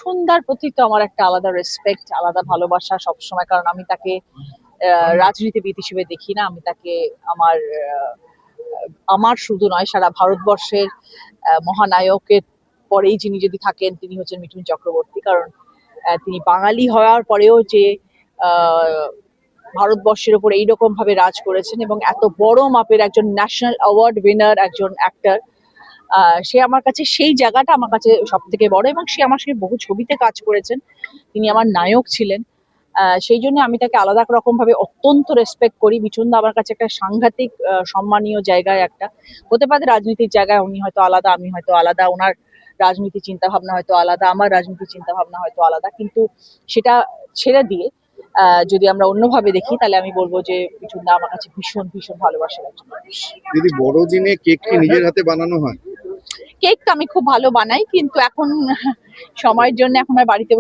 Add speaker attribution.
Speaker 1: মিঠুনদার প্রতি তো আমার একটা আলাদা রেসপেক্ট, আলাদা ভালোবাসা সবসময়, কারণ আমি তাকে রাজনীতিবিদ হিসেবে দেখি না, আমি তাকে আমার আমার শুধু নয় সারা ভারতবর্ষের মহানায়কের পরেই যিনি যদি থাকেন তিনি হচ্ছেন মিঠুন চক্রবর্তী। কারণ তিনি বাঙালি হওয়ার পরেও যে আহ, ভারতবর্ষের উপর এইরকম ভাবে রাজ করেছেন এবং এত বড় মাপের একজন ন্যাশনাল অ্যাওয়ার্ড উইনার একজন অ্যাক্টর, সে আমার কাছে সেই জায়গাটা আমার কাছে সব থেকে বড়। এবং সে আমার সঙ্গে বহু ছবিতে কাজ করেছেন, তিনি আমার নায়ক ছিলেন। সেই জন্য আমি তাকে আলাদা রকম ভাবে অত্যন্ত রেসপেক্ট করি। মিঠুনদা আমার কাছে একটা সাংঘাতিক সম্মানীয় জায়গায় একটা, হতে পারে রাজনীতির জায়গায় উনি হয়তো আলাদা, আমি হয়তো আলাদা, ওনার রাজনীতি চিন্তা ভাবনা হয়তো আলাদা, আমার রাজনীতি চিন্তা ভাবনা হয়তো আলাদা, কিন্তু সেটা ছেড়ে দিয়ে যদি আমরা অন্যভাবে দেখি তাহলে আমি বলবো যে মিঠুনদা আমার কাছে ভীষণ ভীষণ ভালোবাসার একজন মানুষ।
Speaker 2: যদি বড়দিনে কেক কি নিজের হাতে বানানো হয়?
Speaker 1: কেক তো আমি খুব ভালো বানাই, কিন্তু এখন সময়ের জন্য এখন আর বাড়িতে